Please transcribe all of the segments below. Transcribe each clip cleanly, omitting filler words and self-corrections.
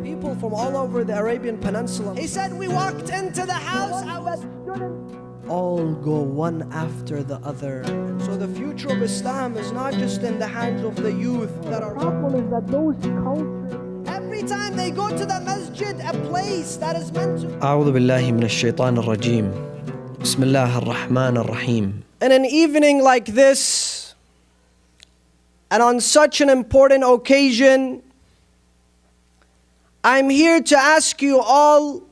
People from all over the Arabian Peninsula. He said, we walked into the house, all go one after the other. So the future of Islam is not just in the hands of the youth. The problem is that those cultures, every time they go to the masjid, a place that is meant to... أعوذ بالله من الشيطان الرجيم. بسم الله الرحمن الرحيم. In an evening like this, and on such an important occasion, I'm here to ask you all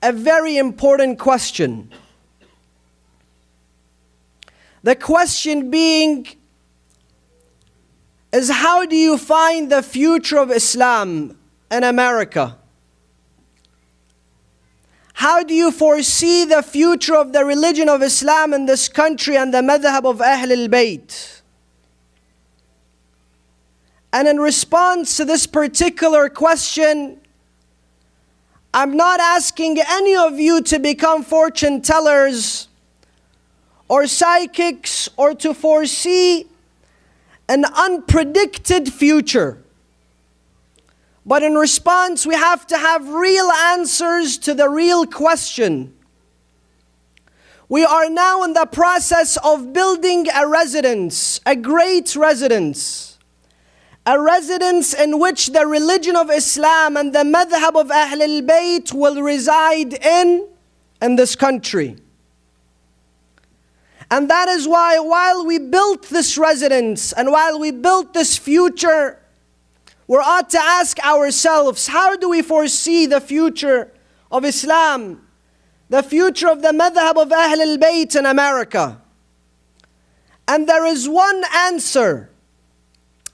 a very important question. The question being is, how do you find the future of Islam in America? How do you foresee the future of the religion of Islam in this country and the madhab of Ahl al-Bayt? And in response to this particular question, I'm not asking any of you to become fortune tellers or psychics or to foresee an unpredicted future. But in response, we have to have real answers to the real question. We are now in the process of building a residence, a great residence. A residence in which the religion of Islam and the madhab of Ahl al-Bayt will reside in this country. And that is why while we built this residence and while we built this future, we ought to ask ourselves, how do we foresee the future of Islam, the future of the madhab of Ahl al-Bayt in America? And there is one answer.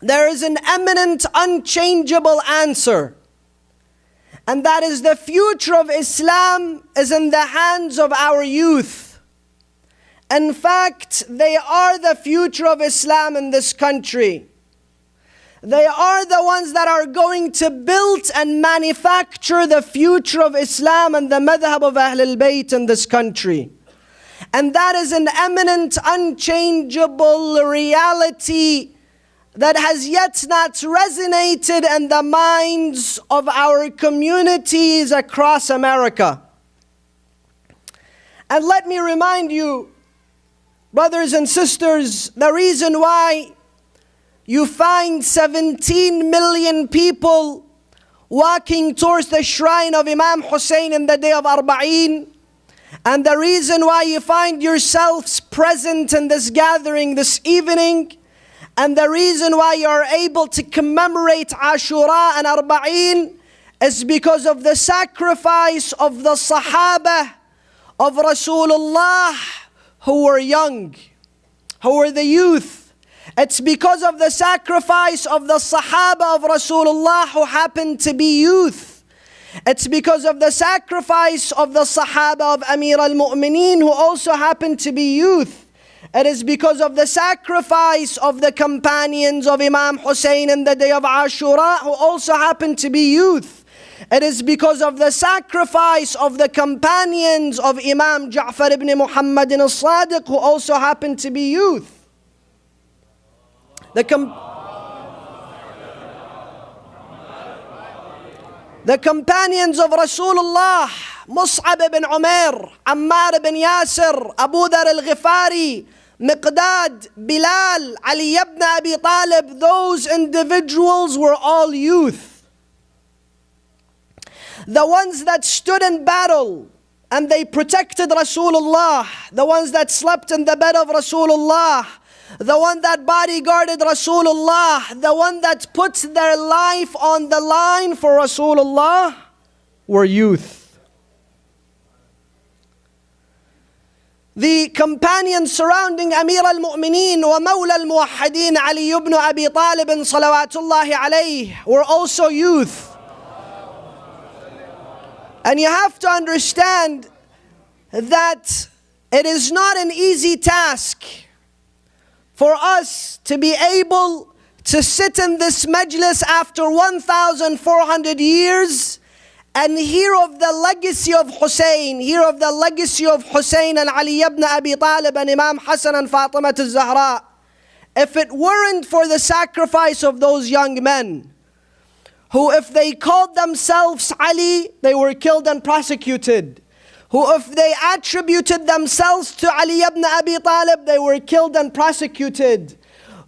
There is an eminent, unchangeable answer. And that is, the future of Islam is in the hands of our youth. In fact, they are the future of Islam in this country. They are the ones that are going to build and manufacture the future of Islam and the madhab of Ahl al-Bayt in this country. And that is an eminent, unchangeable reality that has yet not resonated in the minds of our communities across America. And let me remind you, brothers and sisters, the reason why you find 17 million people walking towards the shrine of Imam Hussein in the day of Arba'een, and the reason why you find yourselves present in this gathering this evening, and the reason why you are able to commemorate Ashura and Arba'een is because of the sacrifice of the Sahaba of Rasulullah who were young, who were the youth. It's because of the sacrifice of the Sahaba of Rasulullah who happened to be youth. It's because of the sacrifice of the Sahaba of Amir al-Mu'mineen who also happened to be youth. It is because of the sacrifice of the companions of Imam Hussein in the day of Ashura who also happened to be youth. It is because of the sacrifice of the companions of Imam Ja'far ibn Muhammad al-Sadiq who also happened to be youth. The companions of Rasulullah, Mus'ab ibn Umair, Ammar ibn Yasir, Abu Dhar al-Ghifari, Miqdad, Bilal, Ali ibn Abi Talib, those individuals were all youth. The ones that stood in battle and they protected Rasulullah, the ones that slept in the bed of Rasulullah, the one that bodyguarded Rasulullah, the one that put their life on the line for Rasulullah, were youth. The companions surrounding Amir al-Mu'mineen wa Mawla al-Muwahhideen Ali ibn Abi Talib salawatullahi alayhi were also youth. And you have to understand that it is not an easy task for us to be able to sit in this majlis after 1,400 years and hear of the legacy of Hussein, hear of the legacy of Hussein and Ali ibn Abi Talib and Imam Hassan and Fatima al-Zahra. If it weren't for the sacrifice of those young men, who if they called themselves Ali, they were killed and prosecuted. Who if they attributed themselves to Ali ibn Abi Talib, they were killed and prosecuted.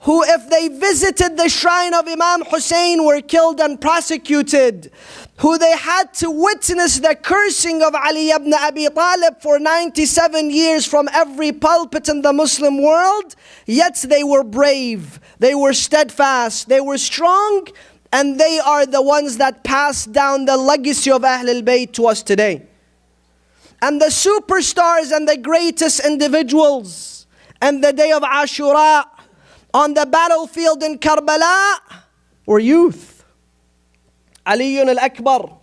Who if they visited the shrine of Imam Hussein were killed and prosecuted. Who they had to witness the cursing of Ali ibn Abi Talib for 97 years from every pulpit in the Muslim world, yet they were brave, they were steadfast, they were strong, and they are the ones that passed down the legacy of Ahlul Bayt to us today. And the superstars and the greatest individuals and the day of Ashura on the battlefield in Karbala were youth. Ali al-Akbar,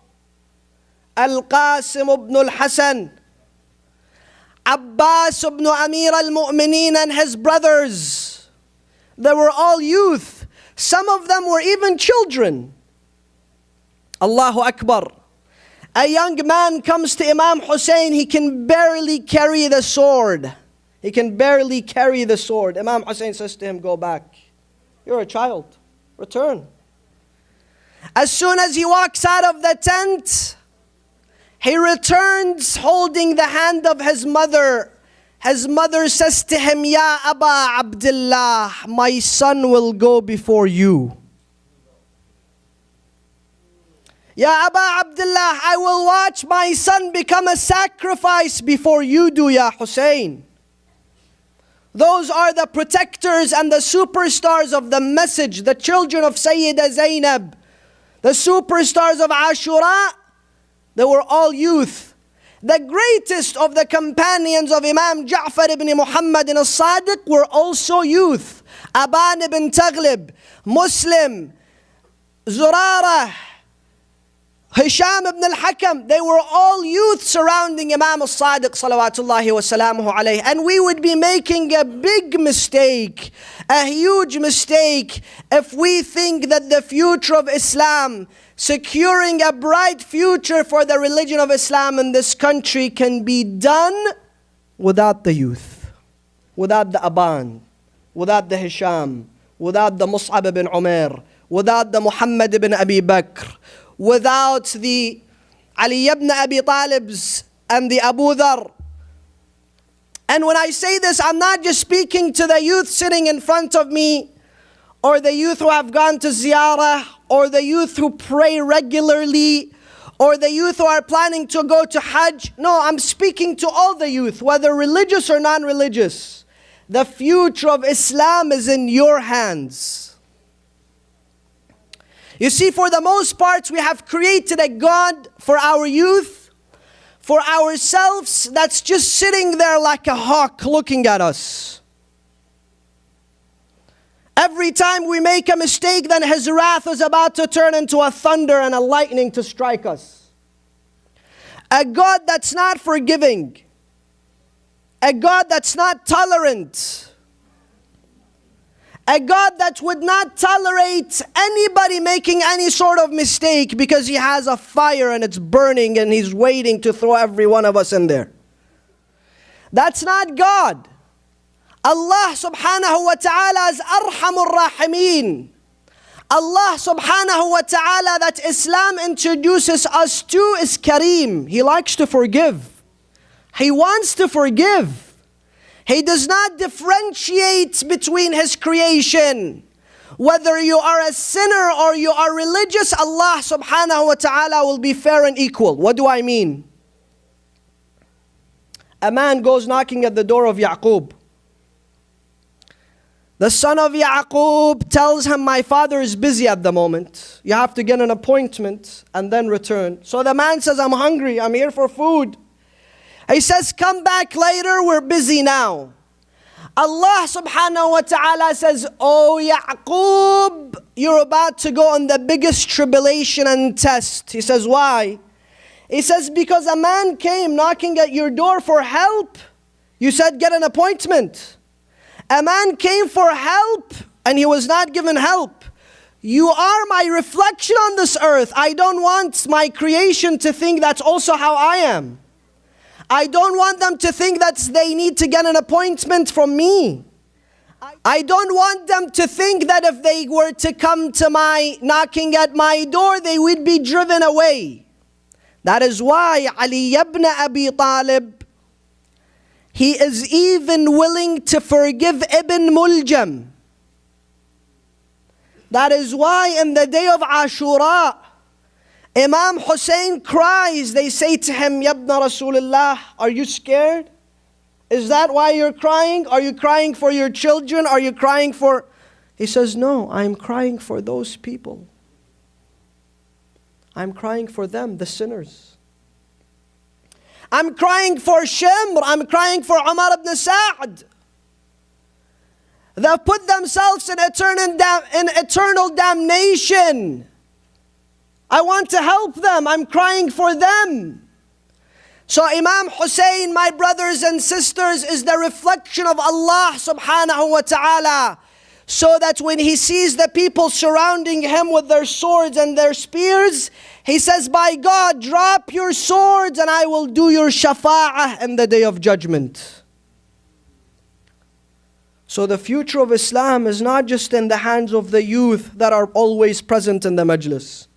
Al-Qasim ibn al-Hasan, Abbas ibn Amir al-Mu'mineen and his brothers. They were all youth. Some of them were even children. Allahu Akbar. A young man comes to Imam Hussein, he can barely carry the sword. He can barely carry the sword. Imam Hussein says to him, go back. You're a child. Return. As soon as he walks out of the tent, he returns holding the hand of his mother. His mother says to him, Ya Aba Abdullah, my son will go before you. Ya Aba Abdullah, I will watch my son become a sacrifice before you do, Ya Hussein. Those are the protectors and the superstars of the message, the children of Sayyida Zainab, the superstars of Ashura. They were all youth. The greatest of the companions of Imam Ja'far ibn Muhammad al-Sadiq were also youth. Aban ibn Taghlib, Muslim, Zurarah, Hisham ibn al-Hakam, they were all youth surrounding Imam al-Sadiq salawatullahi wa salamuhu alayhi. And we would be making a big mistake, a huge mistake, if we think that the future of Islam, securing a bright future for the religion of Islam in this country can be done without the youth, without the Aban, without the Hisham, without the Mus'ab ibn Umair, without the Muhammad ibn Abi Bakr, without the Ali ibn Abi Talibs and the Abu Dhar. And when I say this, I'm not just speaking to the youth sitting in front of me, or the youth who have gone to ziyarah, or the youth who pray regularly, or the youth who are planning to go to Hajj. No, I'm speaking to all the youth, whether religious or non-religious. The future of Islam is in your hands. You see, for the most part, we have created a God for our youth, for ourselves, that's just sitting there like a hawk looking at us. Every time we make a mistake, then his wrath is about to turn into a thunder and a lightning to strike us. A God that's not forgiving. A God that's not tolerant. A God that would not tolerate anybody making any sort of mistake because he has a fire and it's burning and he's waiting to throw every one of us in there. That's not God. Allah subhanahu wa ta'ala is Arhamur Rahimeen. Allah subhanahu wa ta'ala that Islam introduces us to is Kareem. He likes to forgive. He wants to forgive. He does not differentiate between His creation. Whether you are a sinner or you are religious, Allah subhanahu wa ta'ala will be fair and equal. What do I mean? A man goes knocking at the door of Yaqub. The son of Yaqub tells him, my father is busy at the moment. You have to get an appointment and then return. So the man says, I'm hungry, I'm here for food. He says, come back later, we're busy now. Allah subhanahu wa ta'ala says, oh Yaqub, you're about to go on the biggest tribulation and test. He says, why? He says, because a man came knocking at your door for help. You said, get an appointment. A man came for help and he was not given help. You are my reflection on this earth. I don't want my creation to think that's also how I am. I don't want them to think that they need to get an appointment from me. I don't want them to think that if they were to come to my knocking at my door, they would be driven away. That is why Ali ibn Abi Talib, he is even willing to forgive Ibn Muljam. That is why in the day of Ashura, Imam Hussein cries. They say to him, Ya ibn Rasulullah, are you scared? Is that why you're crying? Are you crying for your children? Are you crying for... He says, no, I'm crying for those people. I'm crying for them, the sinners. I'm crying for Shimr. I'm crying for Umar ibn Sa'd. They've put themselves in eternal damnation. I want to help them. I'm crying for them. So Imam Hussein, my brothers and sisters, is the reflection of Allah subhanahu wa ta'ala. So that when he sees the people surrounding him with their swords and their spears, he says, by God, drop your swords and I will do your shafa'ah in the day of judgment. So the future of Islam is not just in the hands of the youth that are always present in the majlis.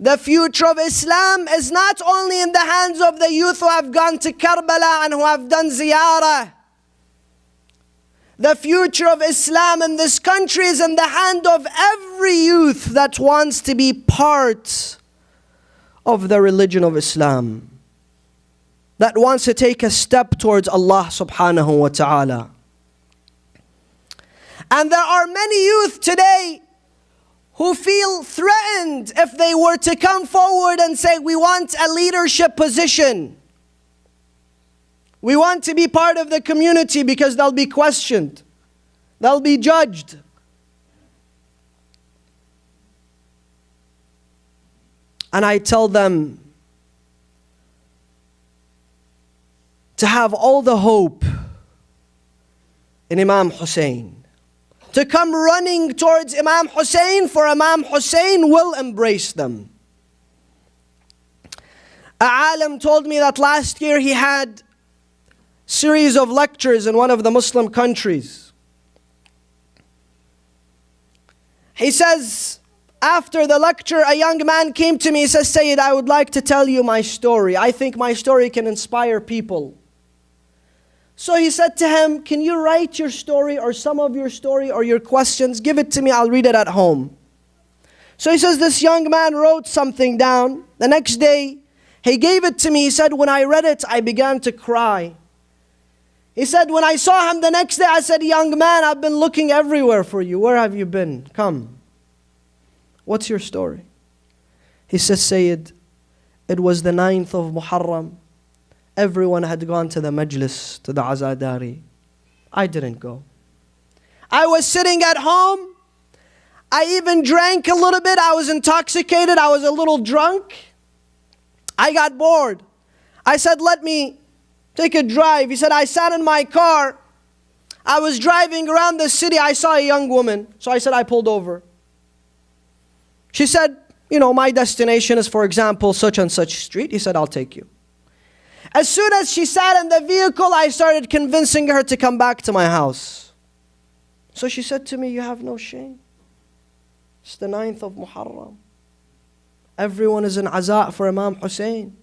The future of Islam is not only in the hands of the youth who have gone to Karbala and who have done ziyarah. The future of Islam in this country is in the hand of every youth that wants to be part of the religion of Islam, that wants to take a step towards Allah subhanahu wa ta'ala. And there are many youth today who feel threatened if they were to come forward and say, we want a leadership position. We want to be part of the community because they'll be questioned. They'll be judged. And I tell them to have all the hope in Imam Hussein. To come running towards Imam Hussein, for Imam Hussein will embrace them. A alim told me that last year he had series of lectures in one of the Muslim countries. He says, after the lecture, a young man came to me. He says, Sayyid, I would like to tell you my story. I think my story can inspire people. So he said to him, can you write your story or some of your story or your questions? Give it to me, I'll read it at home. So he says this young man wrote something down. The next day, he gave it to me. He said, when I read it, I began to cry. He said, when I saw him the next day, I said, young man, I've been looking everywhere for you. Where have you been? Come. What's your story? He says, Sayyid, it was the 9th of Muharram. Everyone had gone to the majlis, to the azadari. I didn't go. I was sitting at home. I even drank a little bit. I was intoxicated. I was a little drunk. I got bored. I said, let me take a drive. He said, I sat in my car. I was driving around the city. I saw a young woman. So I said, I pulled over. She said, you know, my destination is, for example, such and such street. He said, I'll take you. As soon as she sat in the vehicle, I started convincing her to come back to my house. So she said to me, you have no shame. It's the 9th of Muharram. Everyone is in aza for Imam Hussein.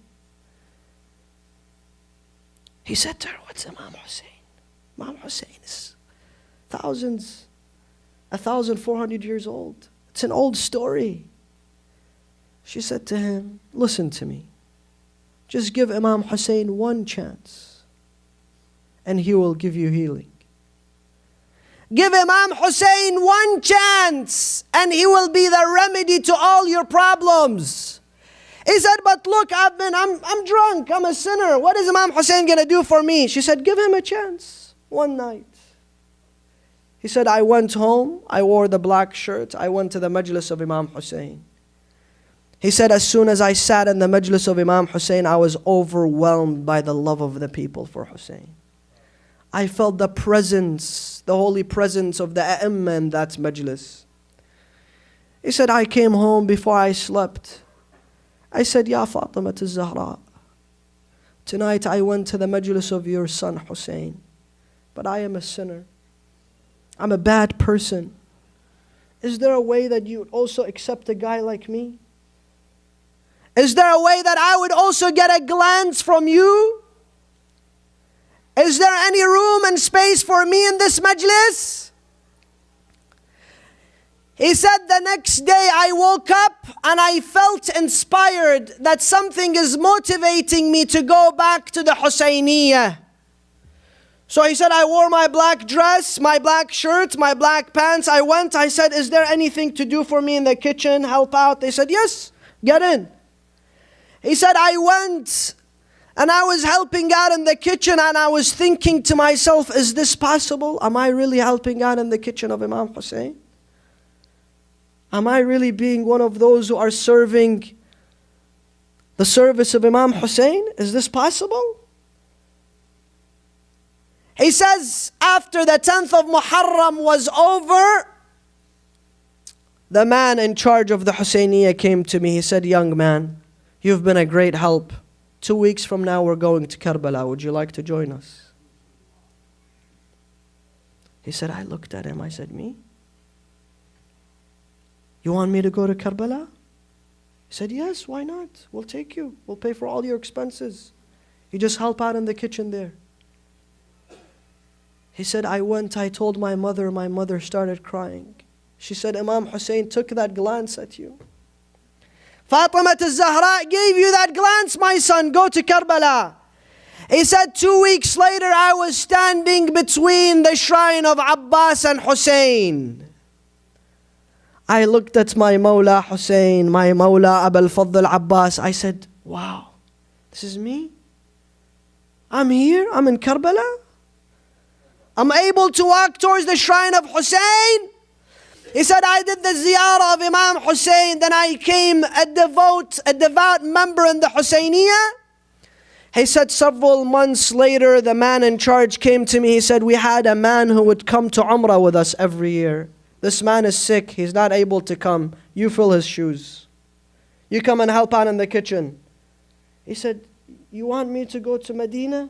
He said to her, what's Imam Hussein? Imam Hussein is 1,400 years old. It's an old story. She said to him, listen to me. Just give Imam Hussein one chance and he will give you healing. Give Imam Hussein one chance and he will be the remedy to all your problems. He said, but look, I'm drunk, I'm a sinner. What is Imam Hussein going to do for me? She said, give him a chance, one night. He said, I went home, I wore the black shirt, I went to the majlis of Imam Hussein. He said, as soon as I sat in the majlis of Imam Hussein, I was overwhelmed by the love of the people for Hussein. I felt the presence, the holy presence of the A'imma in that majlis. He said, I came home before I slept. I said, Ya Fatimat al-Zahra, tonight I went to the majlis of your son Hussein, but I am a sinner. I'm a bad person. Is there a way that you would also accept a guy like me? Is there a way that I would also get a glance from you? Is there any room and space for me in this majlis? He said, the next day I woke up and I felt inspired that something is motivating me to go back to the Husayniyah. So he said, I wore my black dress, my black shirt, my black pants. I went, I said, is there anything to do for me in the kitchen, help out? They said, yes, get in. He said, I went and I was helping out in the kitchen and I was thinking to myself, is this possible? Am I really helping out in the kitchen of Imam Hussein? Am I really being one of those who are serving the service of Imam Hussein? Is this possible? He says, after the 10th of Muharram was over, the man in charge of the Husayniyah came to me. He said, young man, you've been a great help. 2 weeks from now we're going to Karbala. Would you like to join us? He said, I looked at him. I said, me? You want me to go to Karbala? He said, yes, why not? We'll take you. We'll pay for all your expenses. You just help out in the kitchen there. He said, I went, I told my mother started crying. She said, Imam Hussein took that glance at you. Fatima al-Zahra gave you that glance, my son, go to Karbala. He said, 2 weeks later, I was standing between the shrine of Abbas and Hussein. I looked at my Mawla Hussein, my Mawla Abul Fadl Abbas. I said, wow, this is me? I'm here, I'm in Karbala? I'm able to walk towards the shrine of Hussein? He said, I did the ziyarah of Imam Hussein, then I came a devout member in the Husayniyah. He said, several months later, the man in charge came to me. He said, we had a man who would come to Umrah with us every year. This man is sick, he's not able to come. You fill his shoes. You come and help out in the kitchen. He said, you want me to go to Medina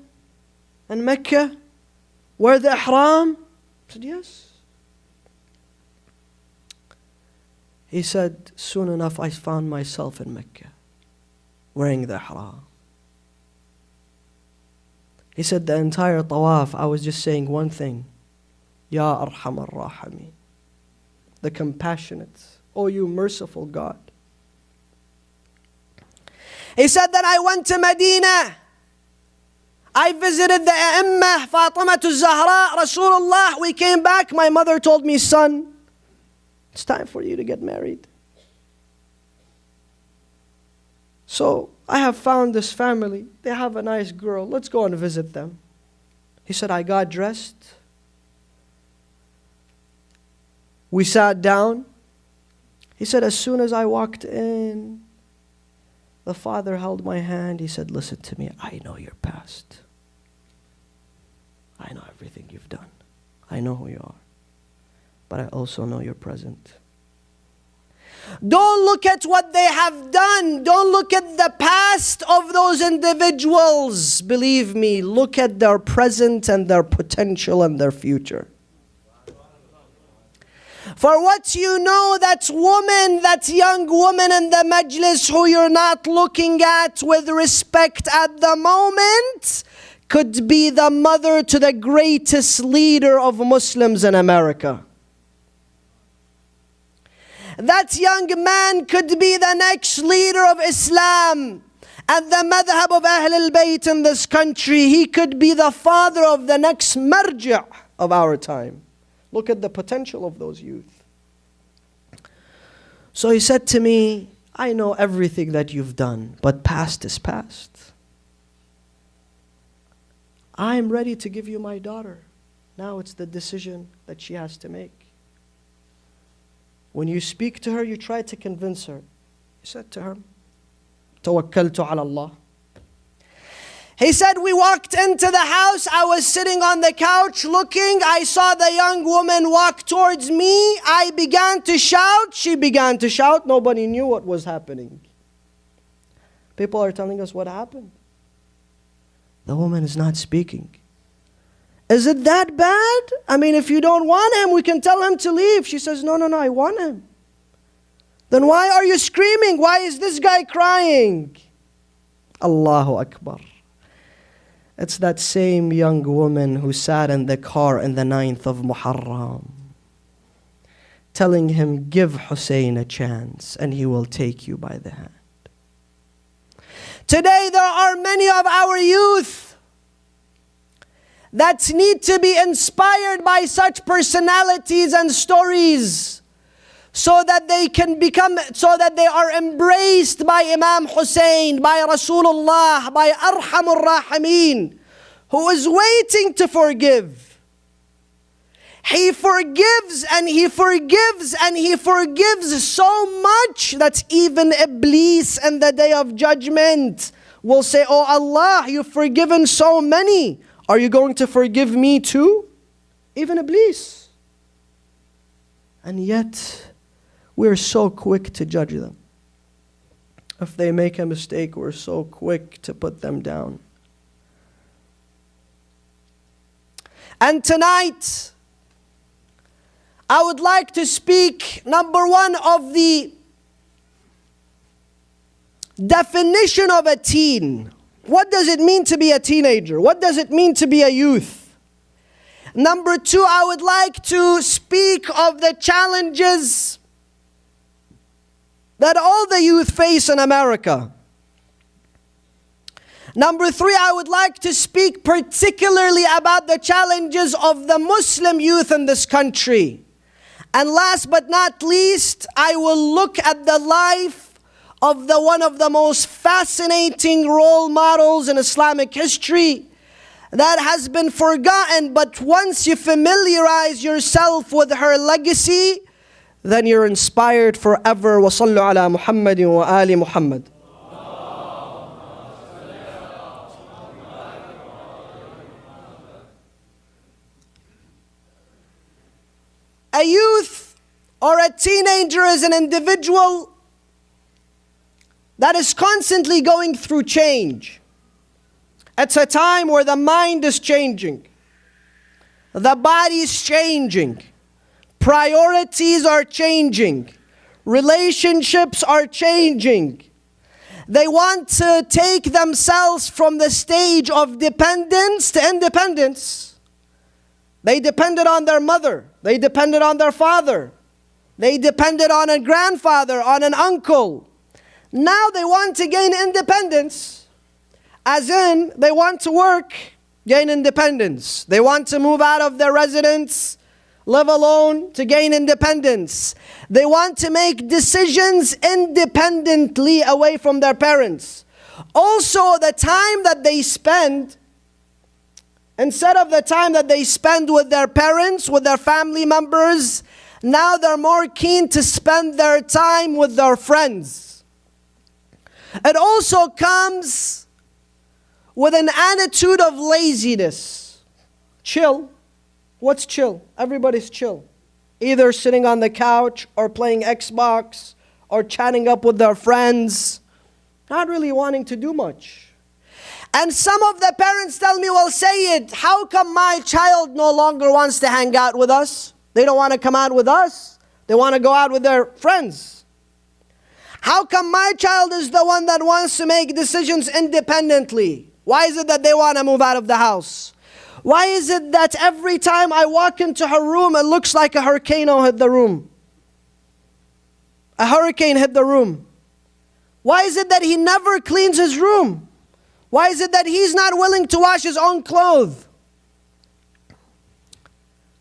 and Mecca? Wear the ihram? I said, yes. He said, soon enough I found myself in Mecca, wearing the ihram. He said, the entire tawaf, I was just saying one thing, Ya Arhamar Rahimi, the compassionate, oh you merciful God. He said that I went to Medina. I visited the A'immah, Fatima al-Zahra, Rasulullah. We came back. My mother told me, son, it's time for you to get married. So I have found this family. They have a nice girl. Let's go and visit them. He said, I got dressed. We sat down. He said, as soon as I walked in, the father held my hand. He said, listen to me. I know your past. I know everything you've done. I know who you are. But I also know your present. Don't look at what they have done. Don't look at the past of those individuals. Believe me, look at their present and their potential and their future. For what you know, that woman, that young woman in the majlis who you're not looking at with respect at the moment, could be the mother to the greatest leader of Muslims in America. That young man could be the next leader of Islam and the madhab of Ahl al-Bayt in this country. He could be the father of the next marja' of our time. Look at the potential of those youth. So he said to me, I know everything that you've done, but past is past. I'm ready to give you my daughter. Now it's the decision that she has to make. When you speak to her, you try to convince her. He said to her, Tawakkaltu ala Allah. He said, we walked into the house. I was sitting on the couch looking. I saw the young woman walk towards me. I began to shout. She began to shout. Nobody knew what was happening. People are telling us what happened. The woman is not speaking. Is it that bad? I mean, if you don't want him, we can tell him to leave. She says, no, I want him. Then why are you screaming? Why is this guy crying? Allahu Akbar. It's that same young woman who sat in the car in the 9th of Muharram, telling him, give Hussein a chance and he will take you by the hand. Today there are many of our youth that need to be inspired by such personalities and stories so that they are embraced by Imam Hussein, by Rasulullah, by Arhamur Rahimeen, who is waiting to forgive. He forgives and he forgives and he forgives so much that even Iblis in the day of judgment will say, oh Allah, you've forgiven so many. Are you going to forgive me too? Even Iblis. And yet, we're so quick to judge them. If they make a mistake, we're so quick to put them down. And tonight, I would like to speak, number one, of the definition of a teen. What does it mean to be a teenager? What does it mean to be a youth? Number two, I would like to speak of the challenges that all the youth face in America. Number three, I would like to speak particularly about the challenges of the Muslim youth in this country. And last but not least, I will look at the life of one of the most fascinating role models in Islamic history that has been forgotten, but once you familiarize yourself with her legacy, then you're inspired forever. Wa sallu ala Muhammadin wa ali Muhammad. A youth or a teenager is an individual that is constantly going through change. It's a time where the mind is changing, the body is changing, priorities are changing, relationships are changing. They want to take themselves from the stage of dependence to independence. They depended on their mother, they depended on their father, they depended on a grandfather, on an uncle. Now they want to gain independence, as in they want to work, gain independence. They want to move out of their residence, live alone to gain independence. They want to make decisions independently away from their parents. Also, the time that they spend, instead of the time that they spend with their parents, with their family members, now they're more keen to spend their time with their friends. It also comes with an attitude of laziness. Chill. What's chill? Everybody's chill. Either sitting on the couch or playing Xbox or chatting up with their friends. Not really wanting to do much. And some of the parents tell me, well, say it, how come my child no longer wants to hang out with us? They don't want to come out with us. They want to go out with their friends. How come my child is the one that wants to make decisions independently? Why is it that they want to move out of the house? Why is it that every time I walk into her room, it looks like a hurricane hit the room? A hurricane hit the room. Why is it that he never cleans his room? Why is it that he's not willing to wash his own clothes?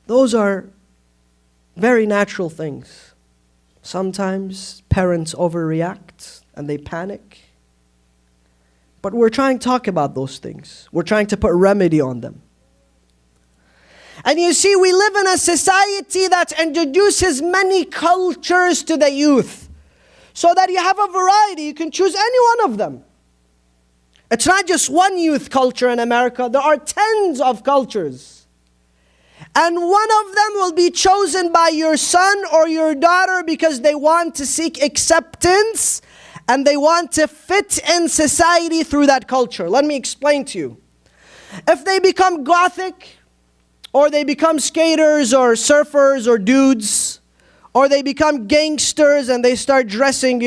Those are very natural things. Sometimes parents overreact and they panic. But we're trying to talk about those things. We're trying to put remedy on them. And you see, we live in a society that introduces many cultures to the youth, so that you have a variety. You can choose any one of them. It's not just one youth culture in America. There are tens of cultures. And one of them will be chosen by your son or your daughter because they want to seek acceptance and they want to fit in society through that culture. Let me explain to you. If they become Gothic, or they become skaters or surfers or dudes, or they become gangsters and they start dressing,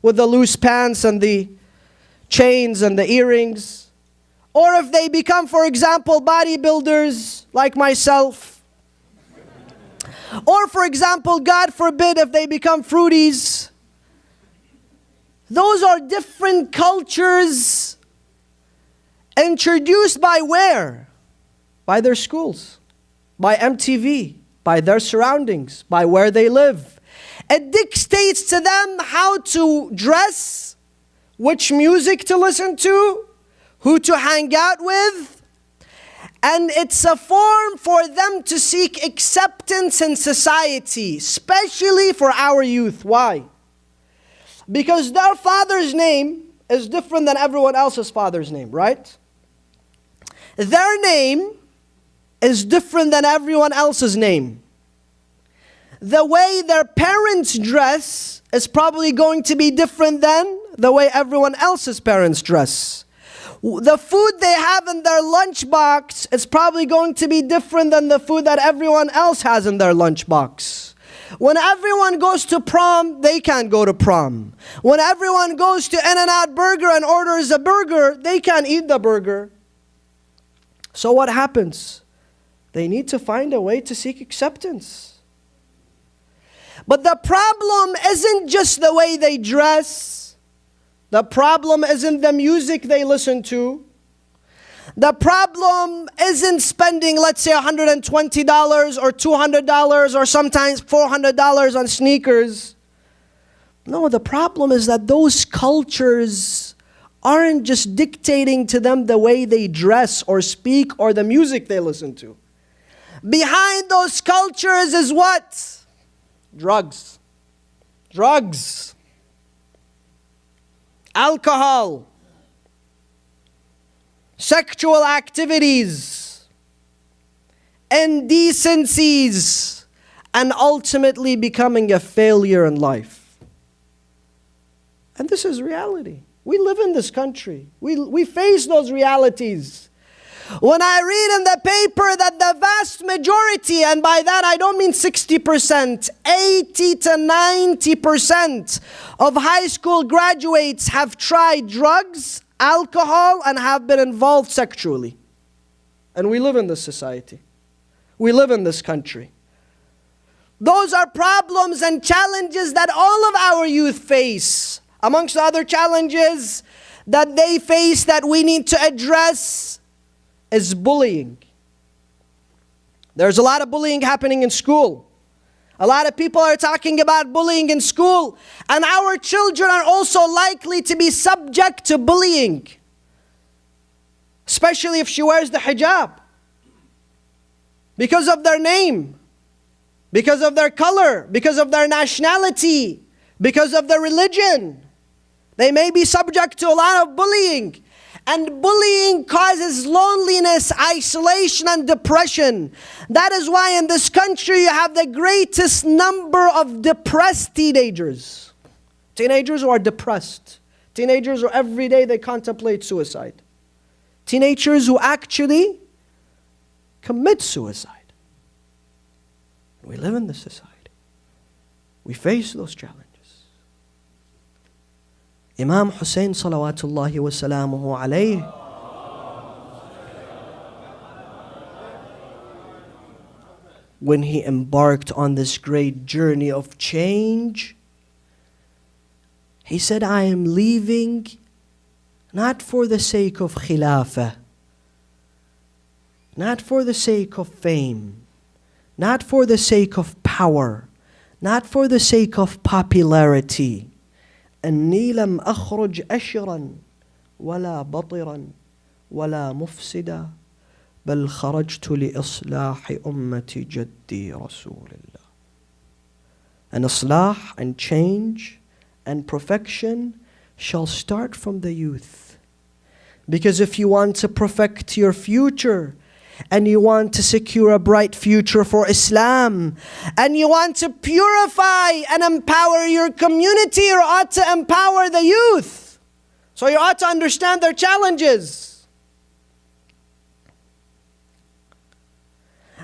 with the loose pants and the chains and the earrings. Or if they become, for example, bodybuilders like myself. Or for example, God forbid, if they become fruities. Those are different cultures introduced by where? By their schools, by MTV, by their surroundings, by where they live. It dictates to them how to dress, which music to listen to, who to hang out with. And it's a form for them to seek acceptance in society, especially for our youth. Why? Because their father's name is different than everyone else's father's name, right? Their name is different than everyone else's name. The way their parents dress is probably going to be different than the way everyone else's parents dress. The food they have in their lunchbox is probably going to be different than the food that everyone else has in their lunchbox. When everyone goes to prom, they can't go to prom. When everyone goes to In-N-Out Burger and orders a burger, they can't eat the burger. So what happens? They need to find a way to seek acceptance. But the problem isn't just the way they dress. The problem isn't the music they listen to. The problem isn't spending, let's say, $120 or $200 or sometimes $400 on sneakers. No, the problem is that those cultures aren't just dictating to them the way they dress or speak or the music they listen to. Behind those cultures is what? Drugs. Drugs. Alcohol. Sexual activities. Indecencies. And ultimately becoming a failure in life. And this is reality. We live in this country. We face those realities. When I read in the paper that the vast majority, and by that I don't mean 60%, 80 to 90% of high school graduates have tried drugs, alcohol, and have been involved sexually. And we live in this society. We live in this country. Those are problems and challenges that all of our youth face. Amongst the other challenges that they face that we need to address is bullying. There's a lot of bullying happening in school. A lot of people are talking about bullying in school. And our children are also likely to be subject to bullying. Especially if she wears the hijab. Because of their name. Because of their color. Because of their nationality. Because of their religion. They may be subject to a lot of bullying. And bullying causes loneliness, isolation, and depression. That is why in this country you have the greatest number of depressed teenagers. Teenagers who are depressed. Teenagers who every day they contemplate suicide. Teenagers who actually commit suicide. We live in this society. We face those challenges. Imam Hussein salawatullahi wa salamuhu alayhi, when he embarked on this great journey of change, he said, I am leaving not for the sake of khilafah, not for the sake of fame, not for the sake of power, not for the sake of popularity. أني لم أخرج أشرا ولا بطرا ولا مفسدا بل خرجت لإصلاح أمة جدي رسول الله. And islah and change and perfection shall start from the youth. Because if you want to perfect your future, and you want to secure a bright future for Islam, and you want to purify and empower your community, you ought to empower the youth. So you ought to understand their challenges.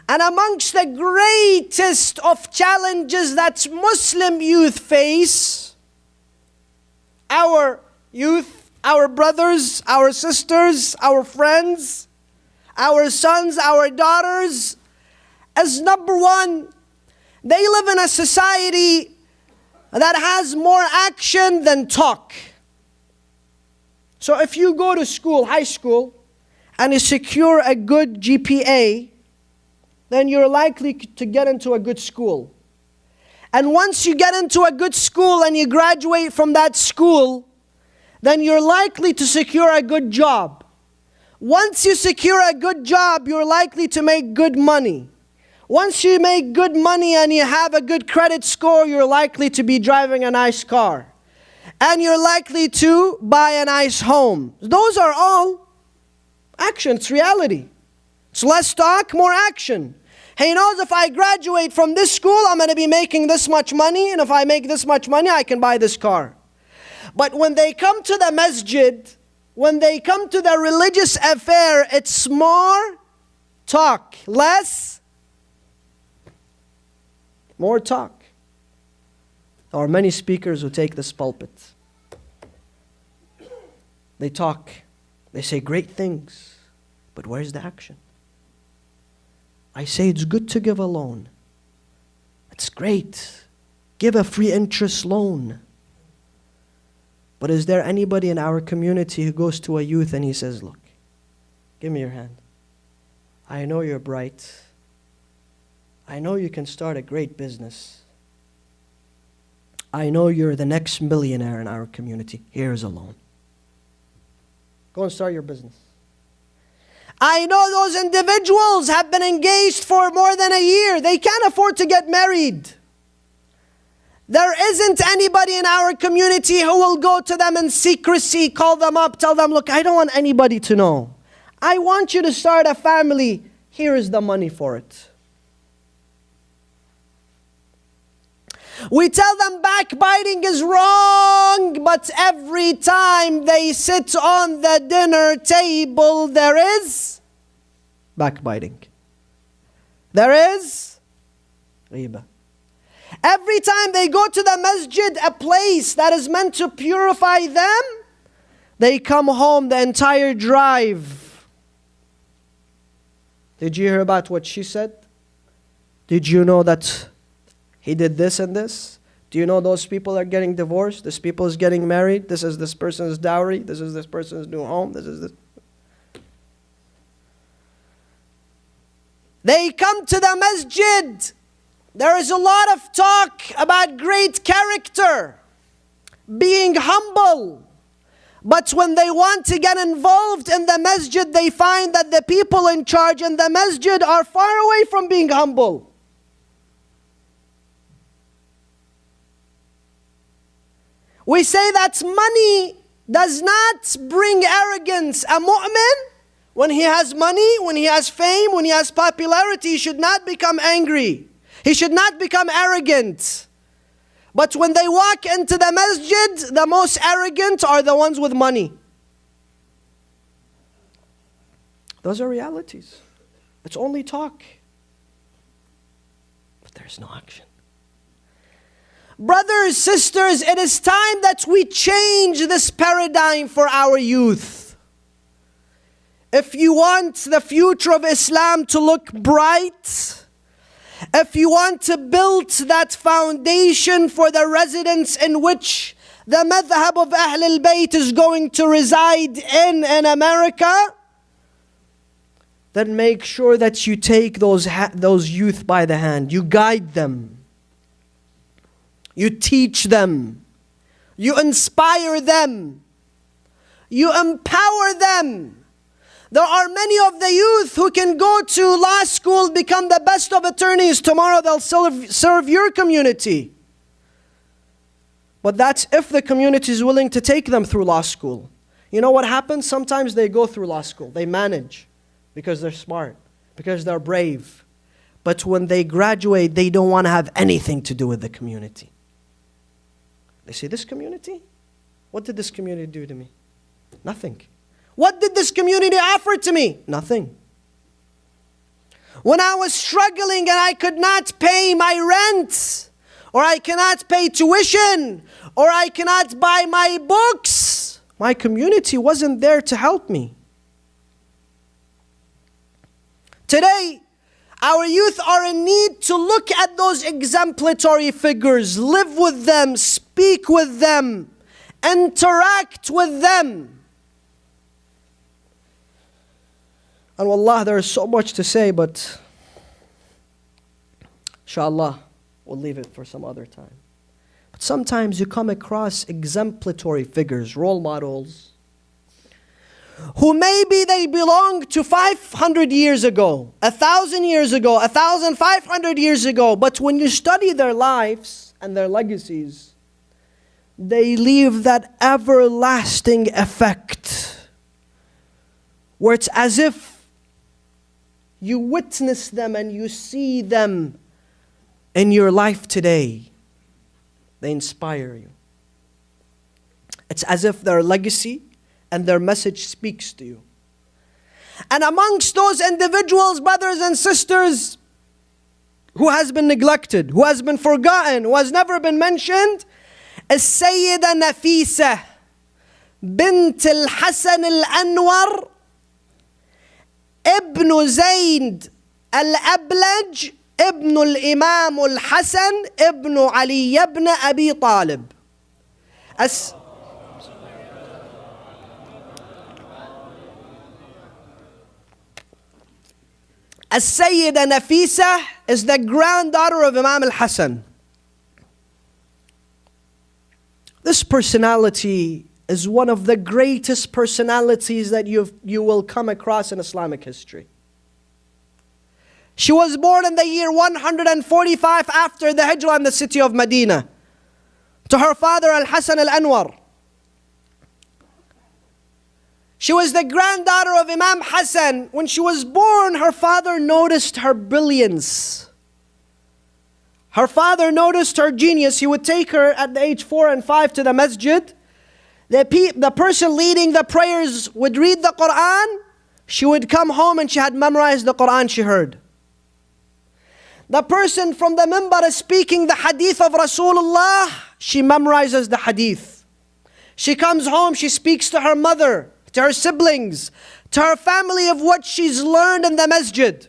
And amongst the greatest of challenges that Muslim youth face, our youth, our brothers, our sisters, our friends, our sons, our daughters, is number one, they live in a society that has more action than talk. So if you go to school, high school, and you secure a good GPA, then you're likely to get into a good school. And once you get into a good school and you graduate from that school, then you're likely to secure a good job. Once you secure a good job, you're likely to make good money. Once you make good money and you have a good credit score, you're likely to be driving a nice car. And you're likely to buy a nice home. Those are all action, it's reality. It's less talk, more action. He knows if I graduate from this school, I'm going to be making this much money, and if I make this much money, I can buy this car. But when they come to the masjid, when they come to the religious affair, it's more talk, more talk. There are many speakers who take this pulpit. They talk, they say great things, but where's the action? I say it's good to give a loan. It's great. Give a free interest loan. But is there anybody in our community who goes to a youth and he says, look, give me your hand. I know you're bright. I know you can start a great business. I know you're the next millionaire in our community. Here's a loan. Go and start your business. I know those individuals have been engaged for more than a year. They can't afford to get married. There isn't anybody in our community who will go to them in secrecy, call them up, tell them, look, I don't want anybody to know. I want you to start a family. Here is the money for it. We tell them backbiting is wrong, but every time they sit on the dinner table, there is backbiting. There is ghibah. Every time they go to the masjid, a place that is meant to purify them, they come home the entire drive. Did you hear about what she said? Did you know that he did this and this? Do you know those people are getting divorced? This people is getting married. This is this person's dowry. This is this person's new home. This is this. They come to the masjid. There is a lot of talk about great character, being humble. But when they want to get involved in the masjid, they find that the people in charge in the masjid are far away from being humble. We say that money does not bring arrogance. A mu'min, when he has money, when he has fame, when he has popularity, he should not become angry. He should not become arrogant. But when they walk into the masjid, the most arrogant are the ones with money. Those are realities. It's only talk. But there's no action. Brothers, sisters, it is time that we change this paradigm for our youth. If you want the future of Islam to look bright, if you want to build that foundation for the residence in which the madhab of Ahl al-Bayt is going to reside in America, then make sure that you take those youth by the hand. You guide them. You teach them. You inspire them. You empower them. There are many of the youth who can go to law school, become the best of attorneys. Tomorrow they'll serve your community. But that's if the community is willing to take them through law school. You know what happens? Sometimes they go through law school. They manage because they're smart, because they're brave. But when they graduate, they don't want to have anything to do with the community. They say, this community? What did this community do to me? Nothing. What did this community offer to me? Nothing. When I was struggling and I could not pay my rent, or I cannot pay tuition, or I cannot buy my books, my community wasn't there to help me. Today, our youth are in need to look at those exemplary figures, live with them, speak with them, interact with them. And wallah, there is so much to say, but inshallah, we'll leave it for some other time. But sometimes you come across exemplary figures, role models, who maybe they belong to 500 years ago, 1,000 years ago, 1,500 years ago, but when you study their lives and their legacies, they leave that everlasting effect, where it's as if you witness them and you see them in your life today. They inspire you. It's as if their legacy and their message speaks to you. And amongst those individuals, brothers and sisters, who has been neglected, who has been forgotten, who has never been mentioned, is Sayyida Nafisa bint al-Hasan al-Anwar ibn Zayd al-Ablaj ibn al-Imam al-Hasan ibn Ali ibn Abi Talib. As-Sayyida Nafisa is the granddaughter of Imam al-Hasan. This personality is one of the greatest personalities that you will come across in Islamic history. She was born in the year 145 after the Hijrah in the city of Medina to her father Al-Hasan Al-Anwar. She was the granddaughter of Imam Hassan. When she was born, her father noticed her brilliance. Her father noticed her genius. He would take her at the age 4 and 5 to the masjid. The person leading the prayers would read the Quran. She would come home and she had memorized the Quran she heard. The person from the minbar is speaking the hadith of Rasulullah. She memorizes the hadith. She comes home, she speaks to her mother, to her siblings, to her family of what she's learned in the masjid.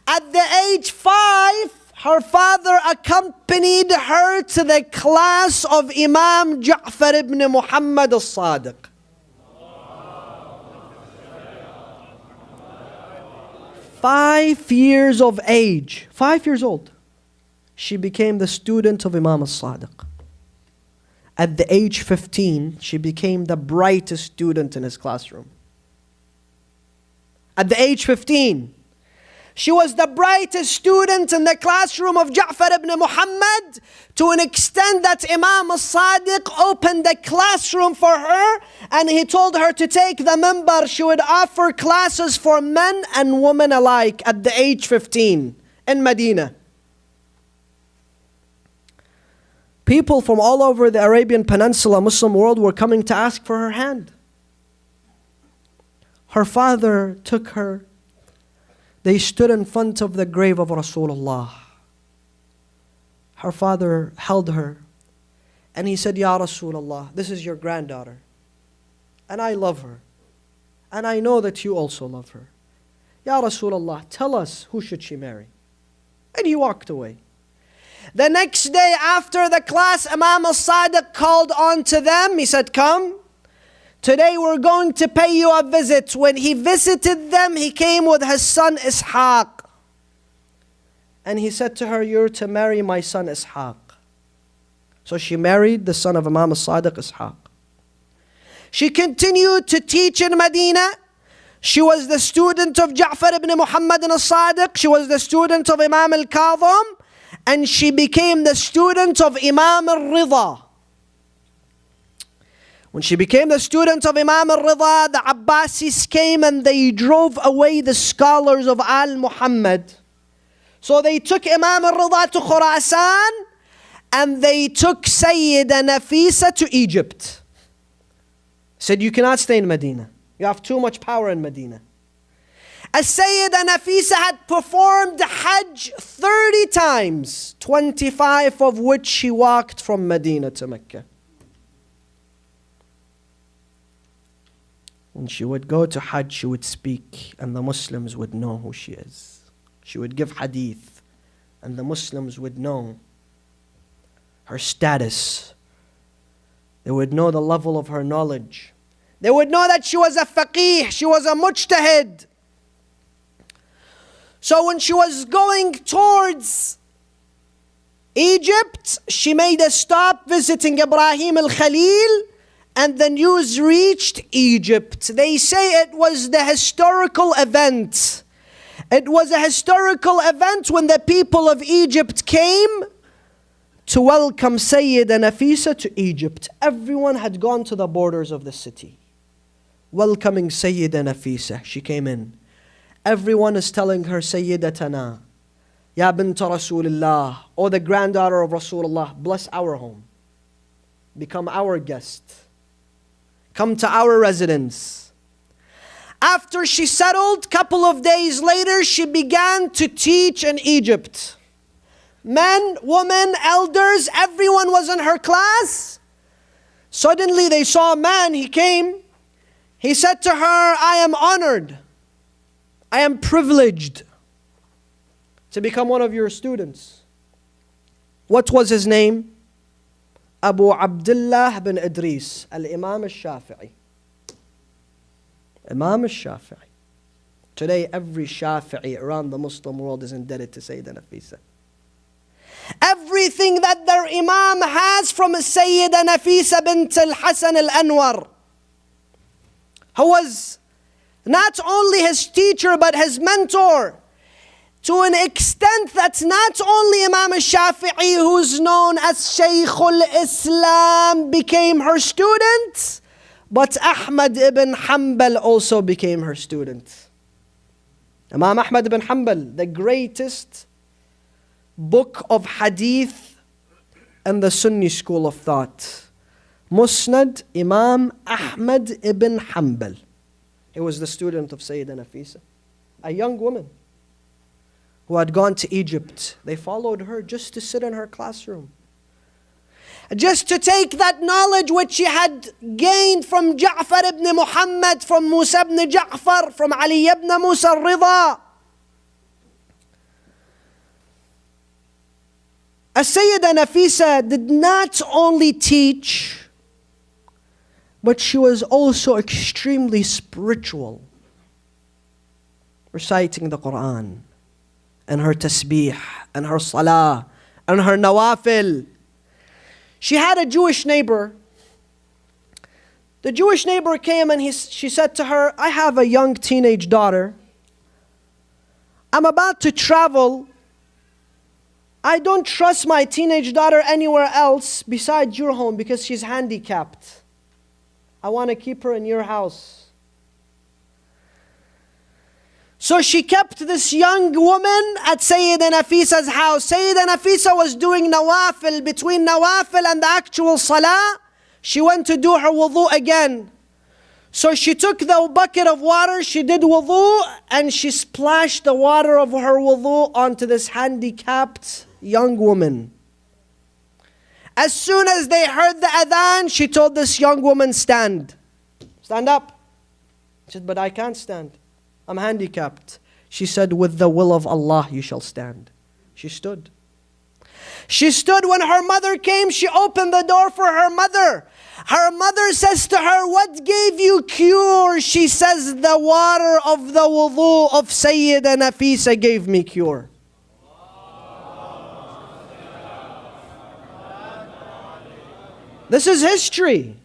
At the age 5, her father accompanied her to the class of Imam Ja'far ibn Muhammad al-Sadiq. Five years of age, 5 years old, she became the student of Imam al-Sadiq. At the age 15, she became the brightest student in his classroom. At the age 15, she was the brightest student in the classroom of Ja'far ibn Muhammad, to an extent that Imam al-Sadiq opened the classroom for her and he told her to take the minbar. She would offer classes for men and women alike at the age 15 in Medina. People from all over the Arabian Peninsula, Muslim world, were coming to ask for her hand. Her father took her. They stood in front of the grave of Rasulullah. Her father held her and he said, Ya Rasulullah, this is your granddaughter. And I love her. And I know that you also love her. Ya Rasulullah, tell us, who should she marry? And he walked away. The next day after the class, Imam al-Sadiq called on to them. He said, come, today we're going to pay you a visit. When he visited them, he came with his son Ishaq. And he said to her, you're to marry my son Ishaq. So she married the son of Imam al-Sadiq, Ishaq. She continued to teach in Medina. She was the student of Ja'far ibn Muhammad al-Sadiq. She was the student of Imam al-Kadhim. And she became the student of Imam al-Rida. When she became the student of Imam al-Rida, the Abbasis came and they drove away the scholars of Al-Muhammad. So they took Imam al-Rida to Khurasan and they took Sayyida Nafisa to Egypt. Said, you cannot stay in Medina. You have too much power in Medina. As-Sayyida Nafisa had performed Hajj 30 times, 25 of which she walked from Medina to Mecca. When she would go to Hajj, she would speak and the Muslims would know who she is. She would give hadith and the Muslims would know her status. They would know the level of her knowledge. They would know that she was a faqih, she was a mujtahid. So when she was going towards Egypt, she made a stop visiting Ibrahim al-Khalil, and the news reached Egypt. They say it was the historical event. It was a historical event when the people of Egypt came to welcome Sayyida Nafisa to Egypt. Everyone had gone to the borders of the city, welcoming Sayyida Nafisa. She came in. Everyone is telling her, Sayyidatana, Ya bint Rasulullah, or the granddaughter of Rasulullah, bless our home. Become our guest. Come to our residence. After she settled, couple of days later, she began to teach in Egypt. Men, women, elders, everyone was in her class. Suddenly they saw a man, he came. He said to her, I am honored. I am privileged to become one of your students. What was his name? Abu Abdullah bin Idris, Al-Imam al-Shafi'i. Imam al-Shafi'i. Today every Shafi'i around the Muslim world is indebted to Sayyida Nafisa. Everything that their Imam has from Sayyida Nafisa bint al-Hasan al-Anwar, who was not only his teacher but his mentor, to an extent that not only Imam al-Shafi'i, who's known as Shaykh al-Islam, became her student, but Ahmad ibn Hanbal also became her student. Imam Ahmad ibn Hanbal, the greatest book of hadith and the Sunni school of thought. Musnad Imam Ahmad ibn Hanbal. He was the student of Sayyida Nafisa, a young woman who had gone to Egypt. They followed her just to sit in her classroom, just to take that knowledge which she had gained from Ja'far ibn Muhammad, from Musa ibn Ja'far, from Ali ibn Musa al-Rida. As-Sayyida Nafisa did not only teach, but she was also extremely spiritual, reciting the Quran, and her tasbih, and her salah, and her nawafil. She had a Jewish neighbor. The Jewish neighbor came and she said to her, I have a young teenage daughter. I'm about to travel. I don't trust my teenage daughter anywhere else besides your home because she's handicapped. I want to keep her in your house. So she kept this young woman at Sayyida Nafisa's house. Sayyida Nafisa was doing nawafil. Between nawafil and the actual salah, she went to do her wudu again. So she took the bucket of water, she did wudu, and she splashed the water of her wudu onto this handicapped young woman. As soon as they heard the adhan, she told this young woman, stand. Stand up. She said, but I can't stand. I'm handicapped. She said, with the will of Allah, you shall stand. She stood. She stood. When her mother came, she opened the door for her mother. Her mother says to her, what gave you cure? She says, the water of the wudu of Sayyida Nafisa gave me cure. This is history.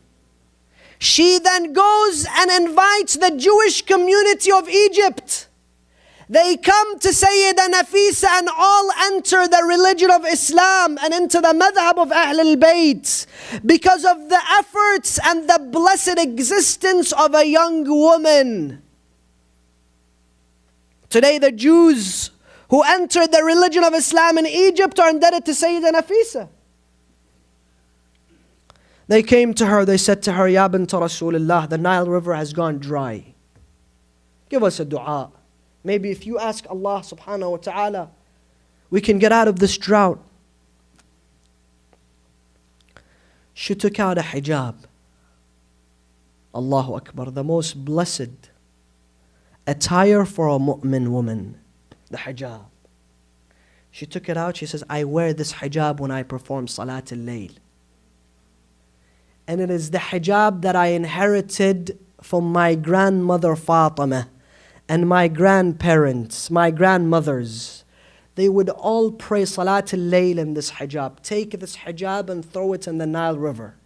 She then goes and invites the Jewish community of Egypt. They come to Sayyida Nafisa and all enter the religion of Islam and into the madhab of Ahl al-Bayt because of the efforts and the blessed existence of a young woman. Today the Jews who entered the religion of Islam in Egypt are indebted to Sayyida Nafisa. They came to her, they said to her, Ya bint Rasulullah, the Nile River has gone dry. Give us a dua. Maybe if you ask Allah subhanahu wa ta'ala, we can get out of this drought. She took out a hijab. Allahu Akbar, the most blessed attire for a mu'min woman, the hijab. She took it out, she says, I wear this hijab when I perform Salat al-Layl. And it is the hijab that I inherited from my grandmother Fatima and my grandparents, my grandmothers. They would all pray Salat al-Layl in this hijab. Take this hijab and throw it in the Nile River.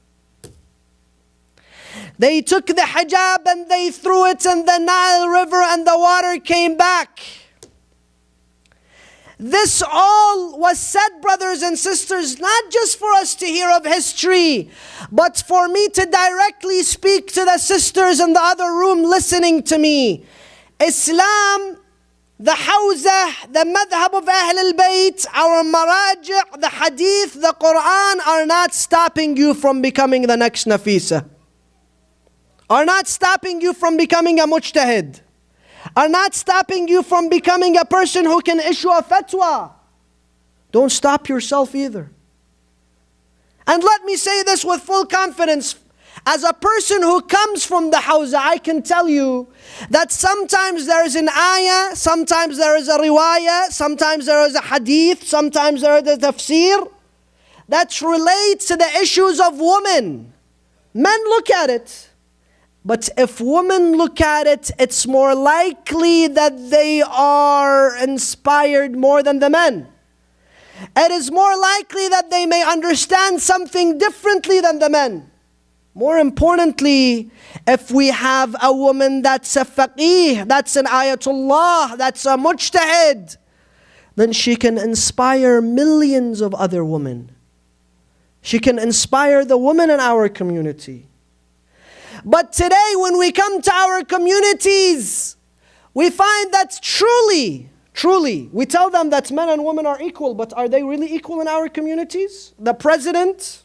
They took the hijab and they threw it in the Nile River and the water came back. This all was said, brothers and sisters, not just for us to hear of history, but for me to directly speak to the sisters in the other room listening to me. Islam, the Hawzah, the Madhab of Ahl al-Bayt, our Maraji', the Hadith, the Quran are not stopping you from becoming the next Nafisa. Are not stopping you from becoming a mujtahid. Are not stopping you from becoming a person who can issue a fatwa. Don't stop yourself either. And let me say this with full confidence. As a person who comes from the Hawza, I can tell you that sometimes there is an ayah, sometimes there is a riwayah, sometimes there is a hadith, sometimes there is a tafsir that relates to the issues of women. Men look at it. But if women look at it, it's more likely that they are inspired more than the men. It is more likely that they may understand something differently than the men. More importantly, if we have a woman that's a faqih, that's an ayatullah, that's a mujtahid, then she can inspire millions of other women. She can inspire the women in our community. But today when we come to our communities, we find that truly, we tell them that men and women are equal, but are they really equal in our communities? The president,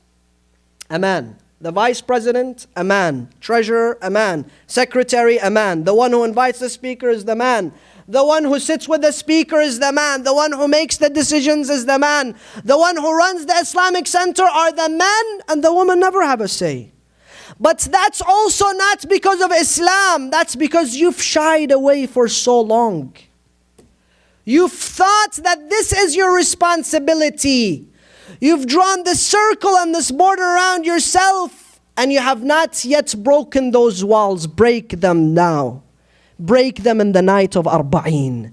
a man. The vice president, a man. Treasurer, a man. Secretary, a man. The one who invites the speaker is the man. The one who sits with the speaker is the man. The one who makes the decisions is the man. The one who runs the Islamic center are the men, and the women never have a say. But that's also not because of Islam. That's because you've shied away for so long. You've thought that this is your responsibility. You've drawn this circle and this border around yourself, and you have not yet broken those walls. Break them now. Break them in the night of Arba'een.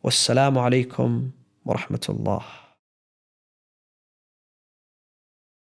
Wassalamu alaikum wa rahmatullah.